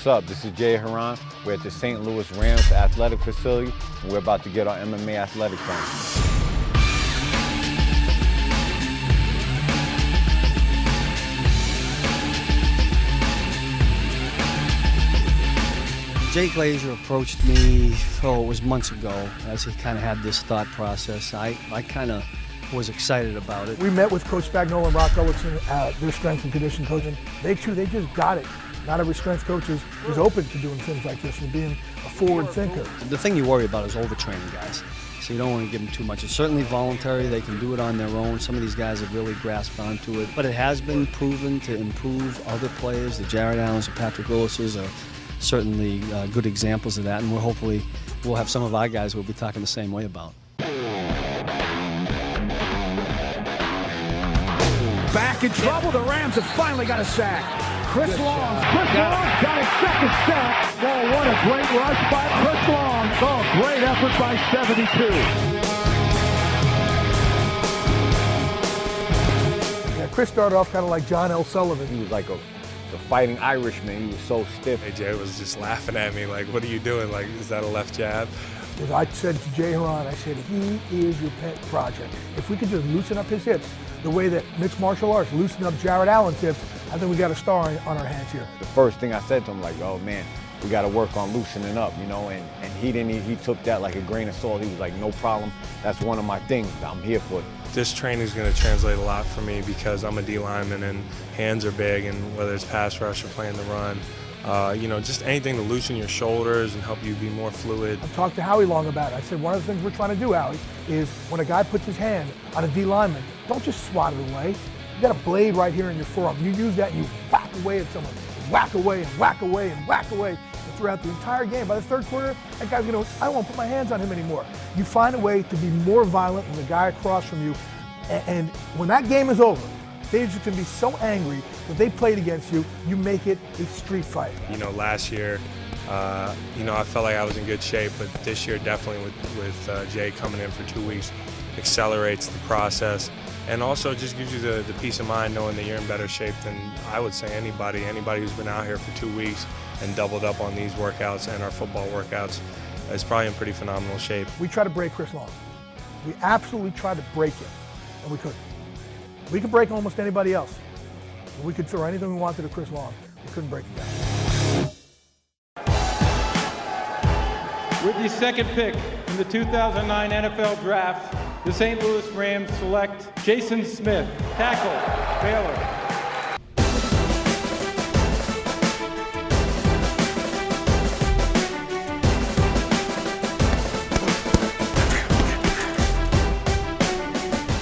What's up? This is Jay Haran. We're at the St. Louis Rams athletic facility, and we're about to get our MMA athletics on. Jay Glazer approached me, it was months ago, as he kind of had this thought process. I kind of was excited about it. We met with Coach Spagnuolo and Rock Ellison at their strength and conditioning coaching. They just got it. Not every strength coach is open to doing things like this and being a forward thinker. The thing you worry about is overtraining guys. So you don't want to give them too much. It's certainly voluntary. They can do it on their own. Some of these guys have really grasped onto it. But it has been proven to improve other players. The Jared Allens and Patrick Willis's are certainly good examples of that. And hopefully we'll have some of our guys we'll be talking the same way about. Back in trouble. The Rams have finally got a sack. Chris Long got his second sack. Oh, what a great rush by Chris Long. Oh, great effort by 72. Yeah, Chris started off kind of like John L. Sullivan. He was like the fighting Irishman. He was so stiff. Hey, Jay was just laughing at me like, what are you doing? Like, is that a left jab? As I said to Jay Haran, I said, he is your pet project. If we could just loosen up his hips the way that mixed martial arts loosened up Jared Allen's hips, I think we got a star on our hands here. The first thing I said to him, like, oh man, we got to work on loosening up, you know, and he took that like a grain of salt. He was like, no problem. That's one of my things. I'm here for it. This training is going to translate a lot for me because I'm a D lineman and hands are big, and whether it's pass rush or playing the run, you know, just anything to loosen your shoulders and help you be more fluid. I talked to Howie long about it. I said, one of the things we're trying to do, Howie, is when a guy puts his hand on a D lineman, don't just swat it away. You got a blade right here in your forearm. You use that and you whack away at someone. Whack away and whack away and whack away. And throughout the entire game, by the third quarter, that guy's going to, I won't put my hands on him anymore. You find a way to be more violent than the guy across from you. And when that game is over, they're just going to be so angry that they played against you, you make it a street fight. You know, last year, you know, I felt like I was in good shape, but this year definitely with Jay coming in for 2 weeks accelerates the process. And also just gives you the peace of mind knowing that you're in better shape than I would say anybody who's been out here for 2 weeks and doubled up on these workouts and our football workouts is probably in pretty phenomenal shape. We tried to break Chris Long. We absolutely tried to break him, and we couldn't. We could break almost anybody else. We could throw anything we wanted at Chris Long. We couldn't break him down. With the second pick in the 2009 NFL Draft, the St. Louis Rams select Jason Smith, tackle, Baylor.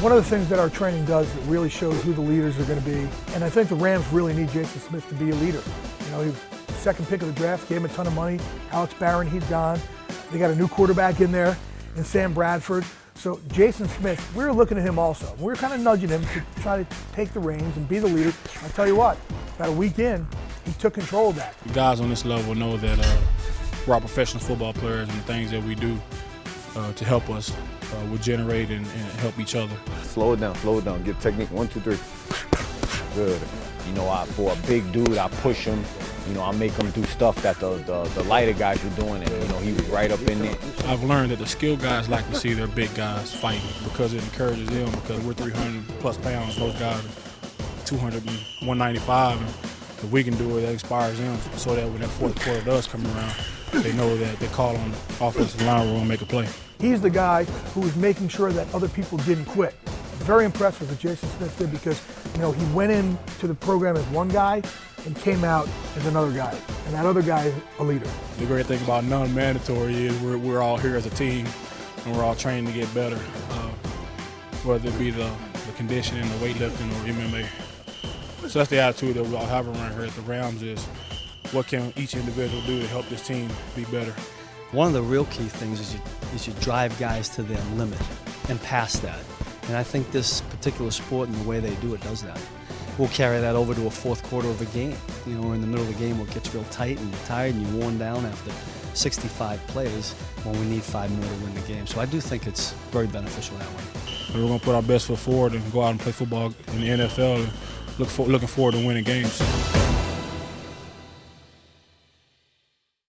One of the things that our training does that really shows who the leaders are going to be, and I think the Rams really need Jason Smith to be a leader. You know, he was the second pick of the draft, gave him a ton of money. Alex Barron, he's gone. They got a new quarterback in there, and Sam Bradford. So Jason Smith, we were looking at him also. We were kind of nudging him to try to take the reins and be the leader. I'll tell you what, about a week in, he took control of that. The guys on this level know that we're all professional football players, and the things that we do to help us will generate and help each other. Slow it down, get technique, 1, 2, 3. Good. You know, for a big dude, I push him. You know, I make him do stuff that the lighter guys were doing, and you know, he was right up in there. I've learned that the skilled guys like to see their big guys fighting because it encourages them, because we're 300 plus pounds, those guys are 200 and 195, and if we can do it, that inspires them, so that when that fourth quarter does come around, they know that they call on offensive line room and make a play. He's the guy who was making sure that other people didn't quit. Very impressed with what Jason Smith did, because, you know, he went into the program as one guy and came out as another guy, and that other guy is a leader. The great thing about non-mandatory is we're all here as a team, and we're all trained to get better, whether it be the conditioning, the weightlifting, or MMA. So that's the attitude that we all have around here at the Rams, is what can each individual do to help this team be better. One of the real key things is you drive guys to their limit and past that. And I think this particular sport and the way they do it does that. We'll carry that over to a fourth quarter of a game. You know, we're in the middle of the game where it gets real tight and you're tired and you're worn down after 65 plays when we need 5 more to win the game. So I do think it's very beneficial that way. We're going to put our best foot forward and go out and play football in the NFL and looking forward to winning games.